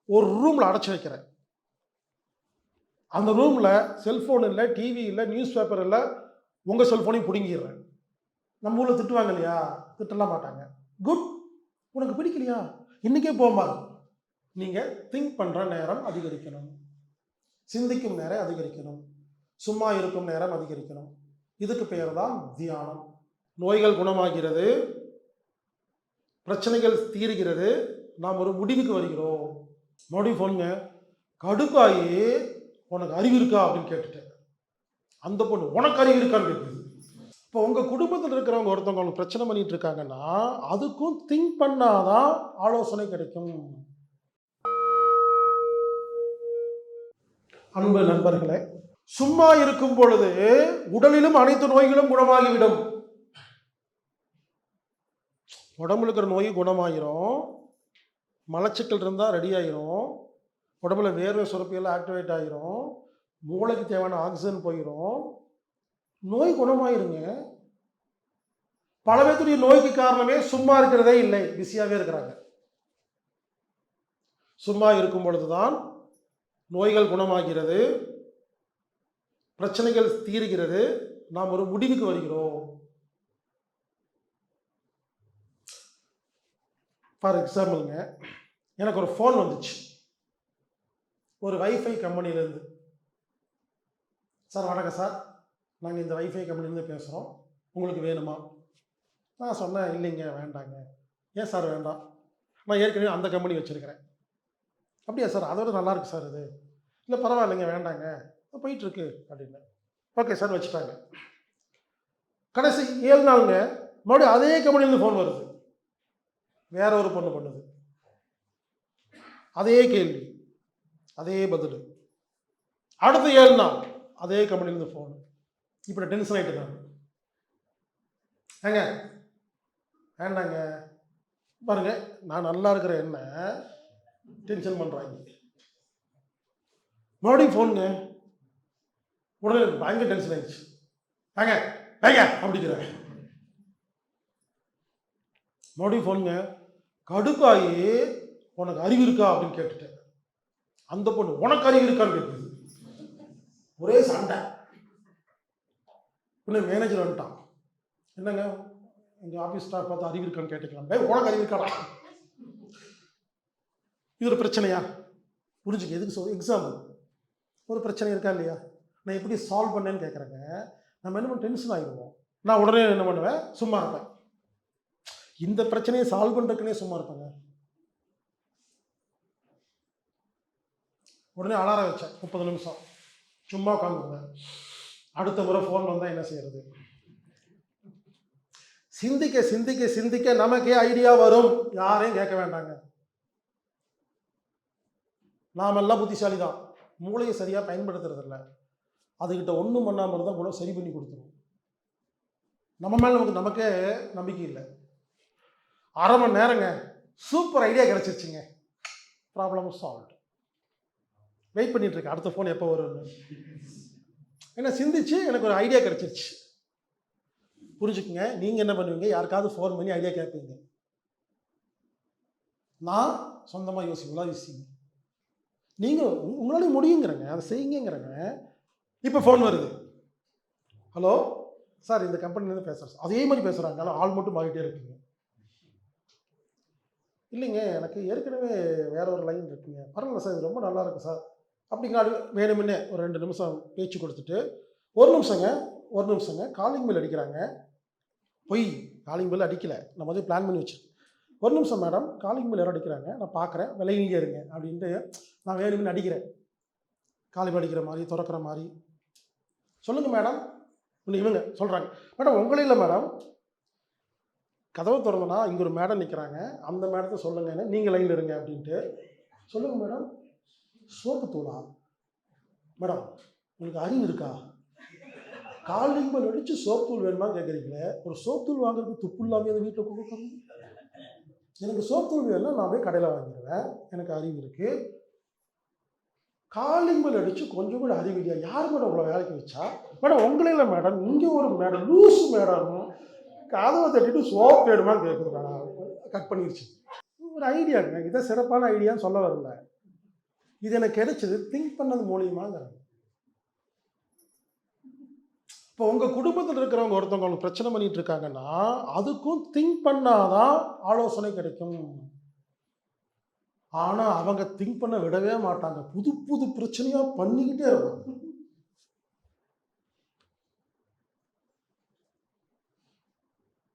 ஒரு ரூமில் அடைச்சி வைக்கிறேன். அந்த ரூமில் செல்ஃபோன் இல்லை, டிவி இல்லை, நியூஸ் பேப்பர் இல்லை, உங்கள் செல்ஃபோனையும் பிடுங்கிடுறேன். நம்ம ஊரில் திட்டுவாங்க இல்லையா? திட்டலாம் மாட்டாங்க. குட், உனக்கு பிடிக்கலையா இன்றைக்கே போகும்போது நீங்கள் திங்க் பண்ணுற நேரம் அதிகரிக்கணும், சிந்திக்கும் நேரம் அதிகரிக்கணும், சும்மா இருக்கும் நேரம் அதிகரிக்கணும். இதுக்கு பேர் தான் தியானம். நோய்கள் குணமாகிறது, பிரச்சனைகள் தீருகிறது, நாம் ஒரு முடிவுக்கு வருகிறோம். மறுபடியும் போனுங்க, கடுப்பாயி உனக்கு அறிவு இருக்கா அப்படின்னு கேட்டுட்டேன். அந்த பொண்ணு உனக்கு அறிவு இருக்கான்னு கேட்குது. இப்போ உங்கள் குடும்பத்தில் இருக்கிறவங்க ஒருத்தவங்க உங்களுக்கு பிரச்சனை பண்ணிட்டு இருக்காங்கன்னா அதுக்கும் திங்க் பண்ணாதான் ஆலோசனை கிடைக்கும். அன்பு நண்பர்களே, சும்மா இருக்கும் பொழுது உடலிலும் அனைத்து நோய்களும் குணமாகிவிடும். உடம்புல இருக்கிற நோய் குணமாகிரும், மலச்சிக்கல் இருந்தால் ரெடி ஆகிரும், உடம்புல வேர்வை சுரப்பியெல்லாம் ஆக்டிவேட் ஆகிரும், மூளைக்கு தேவையான ஆக்சிஜன் போயிடும், நோய் குணமாயிருங்க. பல பேருடைய நோய்க்கு காரணமே சும்மா இருக்கிறதே இல்லை, பிஸியாகவே இருக்கிறாங்க. சும்மா இருக்கும் பொழுதுதான் நோய்கள் குணமாகிறது, பிரச்சனைகள் தீருகிறது, நாம் ஒரு முடிவுக்கு வருகிறோம். ஃபார் எக்ஸாம்பிளுங்க, எனக்கு ஒரு ஃபோன் வந்துச்சு ஒரு வைஃபை கம்பெனிலேருந்து. சார் வணக்கம் சார், நாங்கள் இந்த வைஃபை கம்பெனிலேருந்து பேசுகிறோம், உங்களுக்கு வேணுமா? நான் சொன்னேன் இல்லைங்க வேண்டாங்க. ஏன் சார் வேண்டாம்? நான் ஏற்கனவே அந்த கம்பெனி வச்சுருக்கிறேன். அப்படியா சார், அதோட நல்லாயிருக்கு சார் இது. இல்லை பரவாயில்லைங்க வேண்டாங்க, போயிட்டுருக்கு அப்படின்னு. ஓகே சார் வச்சுட்டாங்க. கடைசி 7 நாளுங்க மறுபடியும் அதே கம்பெனிலேருந்து ஃபோன் வருது, வேற ஒரு பொண்ணு பண்ணுது, அதே கேள்வி அதே பதில். அடுத்த 7 நாள் அதே கம்பெனிலேருந்து ஃபோன். இப்படி டென்ஷன் ஆகிட்டு நான் ஏங்க வேண்டாங்க பாருங்க, நான் நல்லா இருக்கிற என்ன டென்ஷன் பண்ணுறாங்க. மறுபடியும் ஃபோனுங்க, உடனே பயங்கர டென்ஷன் ஆயிடுச்சு. ஏங்க ஏங்க அப்படிங்கிறேன். மறுபடியும் ஃபோனுங்க, கடுப்பாயி உனக்கு அறிவு இருக்கா அப்படின்னு கேட்டுட்டேன். அந்த பொண்ணு உனக்கு அறிவு இருக்கான்னு கேட்குது. ஒரே சண்டை. இன்னும் மேனேஜர் வந்துட்டான், என்னங்க எங்கள் ஆஃபீஸ் ஸ்டாஃப் பார்த்து அறிவு இருக்கான்னு கேட்டுக்கலாம். உனக்கு அறிவு இருக்காடா? இது ஒரு பிரச்சனையா? புரிஞ்சுக்க, எதுக்கு சொல்ல எக்ஸாம்பிள். ஒரு பிரச்சனை இருக்கா இல்லையா, நான் எப்படி சால்வ் பண்ணேன்னு கேட்குறேங்க. நம்ம என்ன டென்ஷன் ஆகிடுவோம். நான் உடனே என்ன பண்ணுவேன், சும்மா இருப்பேன். இந்த பிரச்சனையை சால்வ் பண்ணுறதுக்குனே சும்மா இருப்பேங்க. உடனே அலாரம் வச்சேன் 30 நிமிஷம் சும்மா உட்காந்துருந்தேன். அடுத்த முறை ஃபோன் வந்தால் என்ன செய்யறது? சிந்திக்க சிந்திக்க சிந்திக்க நமக்கே ஐடியா வரும், யாரையும் கேட்க வேண்டாங்க. நாமெல்லாம் புத்திசாலி தான், மூளையை சரியாக பயன்படுத்துறது இல்லை. அதுக்கிட்ட ஒன்றும் பண்ணாமல் இருந்தால் கூட சரி பண்ணி கொடுத்துரும். நம்ம மேலே நமக்கே நம்பிக்கை இல்லை. 1/2 மணி நேரங்க சூப்பர் ஐடியா கிடச்சிருச்சுங்க, ப்ராப்ளம் சால்வ். வெயிட் பண்ணிட்டு இருக்கேன் அடுத்த ஃபோன் எப்போ வரும்னு. ஏன்னா சிந்திச்சு எனக்கு ஒரு ஐடியா கிடச்சிருச்சு. புரிஞ்சுக்குங்க, நீங்கள் என்ன பண்ணுவீங்க, யாருக்காவது ஃபோன் பண்ணி ஐடியா கேட்பீங்க. நான் சொந்தமாக யோசிங்க. நீங்கள் உங்களாலையும் முடியுங்கிறங்க, அதை செய்யுங்கிறங்க. இப்போ ஃபோன் வருது, ஹலோ சார் இந்த கம்பெனிலேருந்து பேசுகிறேன் சார். அதே மாதிரி பேசுகிறாங்க, ஆனால் ஆள் மட்டும் மாறிட்டே இருக்குங்க. இல்லைங்க எனக்கு ஏற்கனவே வேற ஒரு லைன் இருக்குங்க, பரவாயில்ல சார் இது ரொம்ப நல்லா இருக்கு சார் அப்படிங்காடு. வேணுமுன்னே ஒரு 2 நிமிஷம் பேச்சு கொடுத்துட்டு, ஒரு நிமிஷங்க காலிங் பெல் அடிக்கிறாங்க. பொய், காலிங் பெல் அடிக்கலை, நம்ம வந்து பிளான் பண்ணி வச்சுருக்கேன். 1 நிமிஷம் மேடம், காலிங் பெல் யாரும் அடிக்கிறாங்க, நான் பார்க்குறேன், விலையிலேயே இருங்க அப்படின்ட்டு நான் வேணுமுன்னு அடிக்கிறேன். காலிங் அடிக்கிற மாதிரி திறக்கிற மாதிரி. சொல்லுங்கள் மேடம். இன்னும் இவங்க சொல்கிறாங்க, மேடம் உங்களே இல்லை மேடம், கதவை திறந்தனா இங்கே ஒரு மேடம் நிற்கிறாங்க, அந்த மேடத்தை சொல்லுங்க, நீங்கள் லைனில் இருங்க அப்படின்ட்டு. சொல்லுங்கள் மேடம், சோப்பு தூளா மேடம், உங்களுக்கு அறிவு இருக்கா? காலிங் பெல் அடித்து சோப்பு தூள் வேணுமா கேட்குறீங்களே, ஒரு சோப்பு தூள் வாங்குறதுக்கு துப்பு இல்லாமல் அந்த வீட்டில் கொடுக்கணும். எனக்கு சோப்பு தூள் வேணும்னா நான் போய் கடையில் வாங்கிடுவேன், எனக்கு அறிவு இருக்குது. காலிங் பெல் அடித்து கொஞ்சம் கூட அறிவு இல்லையா? யார் மேடம் உங்களை வேலைக்கு வச்சா? மேடம் உங்களே இல்லை மேடம், இங்கே ஒரு மேடம் லூஸ் மேடம் கதவை தட்டிட்டு சோப் வேணுமான்னு கேட்குது மேடம். கட் பண்ணிடுச்சு. ஒரு ஐடியாங்க, இதை சிறப்பான ஐடியான்னு சொல்ல வரல. இது எனக்கு கிடைச்சது திங்க் பண்ணது மூலியமாங்கிறாங்க. இப்போ உங்க குடும்பத்தில் இருக்கிறவங்க ஒருத்தவங்க உங்களுக்கு பிரச்சனை பண்ணிட்டு இருக்காங்கன்னா, அதுக்கும் திங்க் பண்ணாதான் ஆலோசனை கிடைக்கும். ஆனா அவங்க திங்க் பண்ண விடவே மாட்டாங்க. புது புது பிரச்சனையா பண்ணிக்கிட்டே இருப்பாங்க.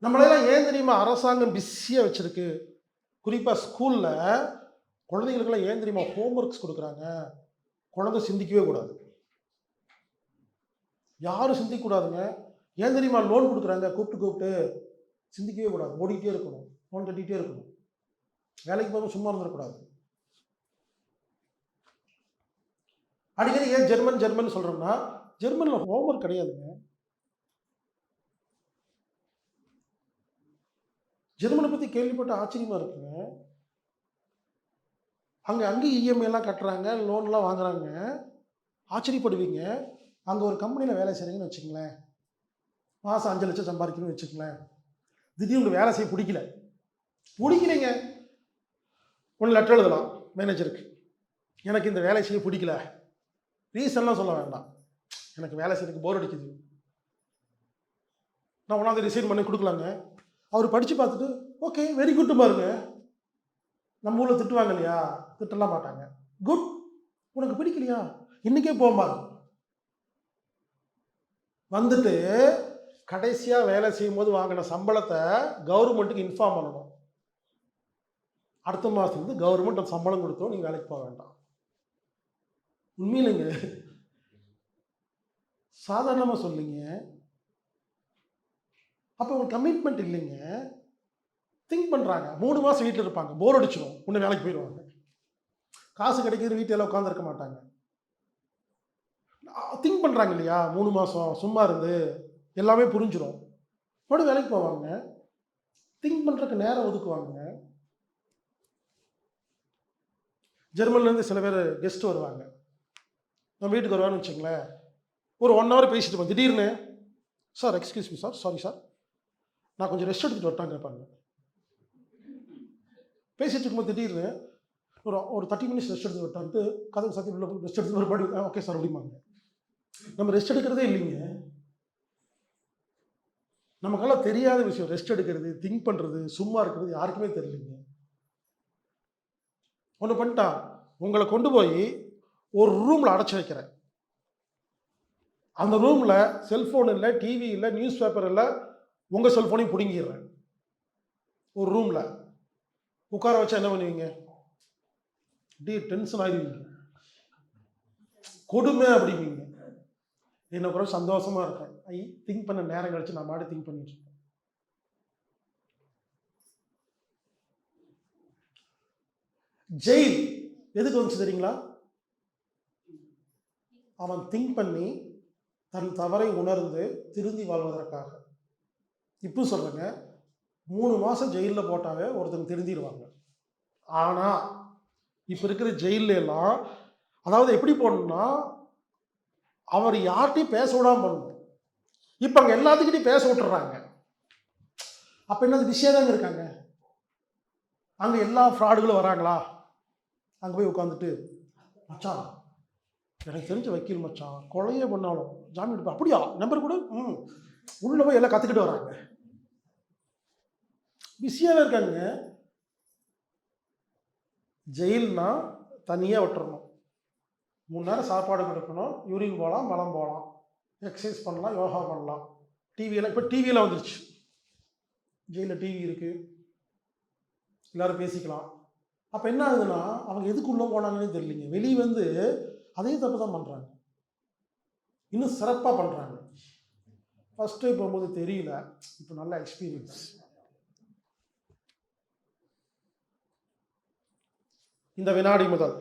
நம்மளெல்லாம் ஏன் தெரியுமா அரசாங்கம் பிஸியா வச்சிருக்கு? குறிப்பா ஸ்கூல்ல குழந்தைகளுக்கெல்லாம் ஏன் தெரியுமா ஹோம்ஒர்க்ஸ் கொடுக்குறாங்க? குழந்தை சிந்திக்கவே கூடாது. யாரும் சிந்திக்கக்கூடாதுங்க. ஏன் தெரியுமா லோன் கொடுக்குறாங்க? கூப்பிட்டு கூப்பிட்டு சிந்திக்கவே கூடாது. ஓடிக்கிட்டே இருக்கணும். ஃபோன் கட்டிகிட்டே இருக்கணும். வேலைக்கு போக சும்மா இருந்துடக்கூடாது. அடிக்கடி ஏன் ஜெர்மன் ஜெர்மன் சொல்றோம்னா, ஜெர்மன்ல ஹோம்ஒர்க் கிடையாதுங்க. ஜெர்மனை பத்தி கேள்விப்பட்ட ஆச்சரியமா இருக்குங்க. அங்கேயும் இஎம்ஐ எல்லாம் கட்டுறாங்க, லோன்லாம் வாங்குறாங்க. ஆச்சரியப்படுவீங்க. அங்க ஒரு கம்பெனியில வேலை செய்றீங்கன்னு வச்சுக்கங்களேன். மாசம் 5 லட்சம் சம்பாதிக்கணும்னு வச்சுக்கங்களேன். திடீர்னு வேலை செய்ய பிடிக்கல. பிடிக்கலைங்க. ஒண்ணு லெட்டர் எழுதலாம் மேனேஜருக்கு. எனக்கு இந்த வேலை செய்ய பிடிக்கல. ரீசன்லாம் சொல்ல வேண்டாம். எனக்கு வேலை செய்யறதுக்கு போர் அடிக்குது. நான் 1ஆம் ரிசைன் பண்ணி கொடுக்கலாங்க. அவர் படிச்சு பார்த்துட்டு ஓகே வெரி குட் பாருங்க. நம்ம ஊர்ல திட்டுவாங்க இல்லையா? திட்டலாம் மாட்டாங்க. குட். உனக்கு பிடிக்கலையா? இன்னைக்கே போம்பாங்க. வந்துட்டு கடைசியா வேலை செய்யும்போது வாங்கின சம்பளத்தை கவர்மெண்ட்டுக்கு இன்ஃபார்ம் பண்ணணும். அடுத்த மாசத்துலேருந்து கவர்மெண்ட் சம்பளம் கொடுத்தோம், நீங்க வேலைக்கு போக வேண்டாம். உண்மையிலங்க, சாதாரணமா சொல்லிங்க. அப்போ ஒரு கமிட்மெண்ட் இல்லைங்க. திங்க் பண்றாங்க. 3 மாசம் வீட்டில் இருப்பாங்க, போர் அடிச்சிடும், உடனே வேலைக்கு போயிடுவாங்க. காசு கிடைக்கிது, வீட்டில் உட்காந்து இருக்க மாட்டாங்க. திங்க் பண்றாங்க இல்லையா? 3 மாசம் சும்மா இருந்து எல்லாமே புரிஞ்சிடும், மறுபடியும் வேலைக்கு போவாங்க. திங்க் பண்றதுக்கு நேரம் ஒதுக்குவாங்க. ஜெர்மன்ல இருந்து சில பேர் கெஸ்ட் வருவாங்க, நம்ம வீட்டுக்கு வருவான்னு வச்சுங்களேன். ஒரு 1 ஹவர் பேசிட்டு இருப்போம். திடீர்னு sir excuse me sir, sorry sir, நான் கொஞ்சம் ரெஸ்ட் எடுத்துட்டு வரட்டான்னு கேட்பாங்க. பேசிட்டு இருக்கும்போது திடீர்னு ஒரு 30 மினிட்ஸ் ரெஸ்ட் எடுத்து வரட்டான்ட்டு கதவு சாத்தி உள்ள ரெஸ்ட் எடுத்து மறுபடியும் ஓகே சார் அப்படிம்பாங்க. நம்ம ரெஸ்ட் எடுக்கிறதே இல்லைங்க. நமக்கெல்லாம் தெரியாத விஷயம் ரெஸ்ட் எடுக்கிறது, திங்க் பண்றது, சும்மா இருக்கிறது யாருக்குமே தெரியலைங்க. ஒன்று பண்ணிட்டான், உங்களை கொண்டு போய் ஒரு ரூம்ல அடைச்சி வைக்கிறேன். அந்த ரூம்ல செல்போன் இல்லை, டிவி இல்லை, நியூஸ் பேப்பர் இல்லை, உங்க செல்போனையும் பிடுங்கிடுறேன். ஒரு ரூம்ல உட்கார வச்சா என்ன பண்ணுவீங்க? அப்படியே டென்ஷன் ஆயிடுவீங்க. கொடுமை அப்படிவீங்க. என்ன கூட சந்தோஷமா இருக்கேன். திங்க் பண்ண நேரம் கழிச்சு நான் மாடி திங்க் பண்ணிட்டு இருக்கேன். ஜெயில் எதுக்கு வந்துச்சு தெரியுங்களா? அவன் திங்க் பண்ணி தன் தவறை உணர்ந்து திருந்தி வாழ்வதற்காக. இப்போ சொல்றேங்க, 3 மாசம் ஜெயிலில் போட்டாவே ஒருத்தங்க திருந்திடுவாங்க. ஆனா இப்ப இருக்கிற ஜெயில எல்லாம், அதாவது எப்படி போடணும்னா, அவர் யார்கிட்டையும் பேச விடாம பண்ணணும். இப்ப அங்க எல்லாத்துக்கிட்டையும் பேச விட்டுறாங்க. அப்ப என்னது விஷயம் தாங்க இருக்காங்க. அங்க எல்லா ஃப்ராடுகளும் வராங்களா? அங்க போய் உட்காந்துட்டு, மச்சான் எனக்கு தெரிஞ்ச வக்கீல் மச்சான், கொலையே பண்ணாலும் ஜாமீன் எடுப்பா. அப்படியா? நம்பர் கூட உள்ள போய் எல்லாம் கத்துக்கிட்டு வராங்க. பிஸியாவே இருக்காங்க. ஜெயில்னா தனியாக விட்டுறணும். 3 நேரம் சாப்பாடு கொடுக்கணும், யூரின் போகலாம், மலம் போகலாம், எக்ஸசைஸ் பண்ணலாம், யோகா பண்ணலாம். டிவியெல்லாம் இப்போ டிவியெல்லாம் வந்துருச்சு. ஜெயிலில் டிவி இருக்கு, எல்லாரும் பேசிக்கலாம். அப்போ என்ன ஆகுதுன்னா, அவங்க எதுக்குள்ளே போனாங்கன்னே தெரியலிங்க. வெளியே வந்து அதே தப்பு தான் பண்ணுறாங்க, இன்னும் சிறப்பாக பண்ணுறாங்க. ஃபஸ்ட்டு போகும்போது தெரியல, இப்போ நல்ல எக்ஸ்பீரியன்ஸ். இந்த வினாடி முதல்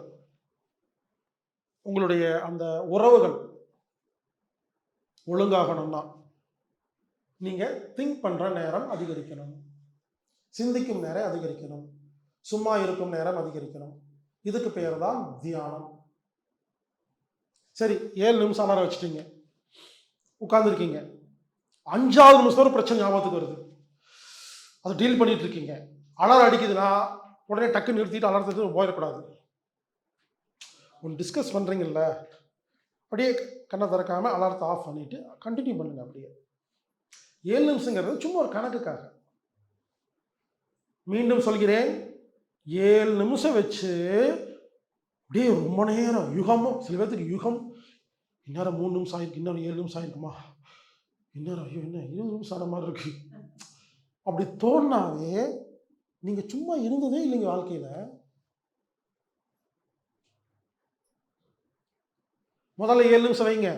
உங்களுடைய அந்த உறவுகள் ஒழுங்காகணும்னா நீங்க திங்க் பண்ற நேரம் அதிகரிக்கணும், சிந்திக்கும் நேரம் அதிகரிக்கணும், சும்மா இருக்கும் நேரம் அதிகரிக்கணும். இதுக்கு பேர் தான் தியானம். சரி, 7 நிமிஷம் அலாரம் வச்சுட்டீங்க, உட்கார்ந்துருக்கீங்க. 5வது நிமிஷம் ஒரு பிரச்சனை ஞாபகத்துக்கு வருது, அதை டீல் பண்ணிட்டு இருக்கீங்க. அலாரம் அடிக்குதுன்னா உடனே டக்கு நிறுத்திட்டு அலாரத்தை போயிடக்கூடாது. ஒன்று டிஸ்கஸ் பண்ணுறீங்கல்ல, அப்படியே கண்ணை திறக்காம அலாரத்தை ஆஃப் பண்ணிட்டு கண்டினியூ பண்ணுங்க அப்படியே. 7 நிமிஷங்கிறது சும்மா ஒரு கணக்குக்காக. மீண்டும் சொல்கிறேன், 7 நிமிஷம் வச்சு அப்படியே ரொம்ப நேரம் யுகமும், சில பேர்த்துக்கு யுகம், இந்நேரம் 3 நிமிஷம் ஆயிருக்கு, இன்னும் 7 நிமிஷம் ஆயிருக்குமா, இந்நேரம் ஐயோ என்ன 20 நிமிஷம் ஆன மாதிரி இருக்கு, அப்படி தோணுனாவே நீங்க சும்மா இருந்ததே இல்லைங்க வாழ்க்கையில. முதல்ல 7 நிமிஷம் வைங்க.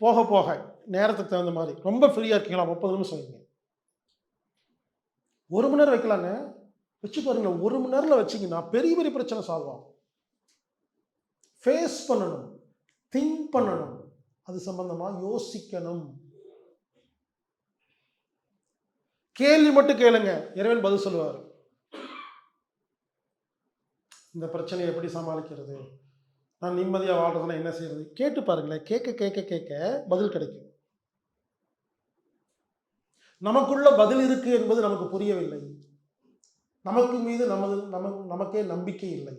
போக போக நேரத்துக்கு தகுந்த மாதிரி. ரொம்ப ஃப்ரீயா இருக்கீங்களா 30 நிமிஷம் வைங்க. 1 மணி நேரம் வைக்கலாங்க. வச்சு பாருங்க. 1 மணி நேரம்ல வச்சீங்கன்னா பெரிய பெரிய பிரச்சனை சால்வ் ஆகும். ஃபேஸ் பண்ணணும். திங்க் பண்ணணும். அது சம்பந்தமா யோசிக்கணும். கேள்வி மட்டும் கேளுங்க. இறைவன் பதில் சொல்லுவாரு. இந்த பிரச்சனையை எப்படி சமாளிக்கிறது? நான் நிம்மதியா வாழ்றதுன்னா என்ன செய்யறது? கேட்டு பாருங்களேன். கேட்க கேட்க கேட்க பதில் கிடைக்கும். நமக்குள்ள பதில் இருக்கு என்பது நமக்கு புரியவில்லை. நமக்கு மீது நமக்கே நம்பிக்கை இல்லை.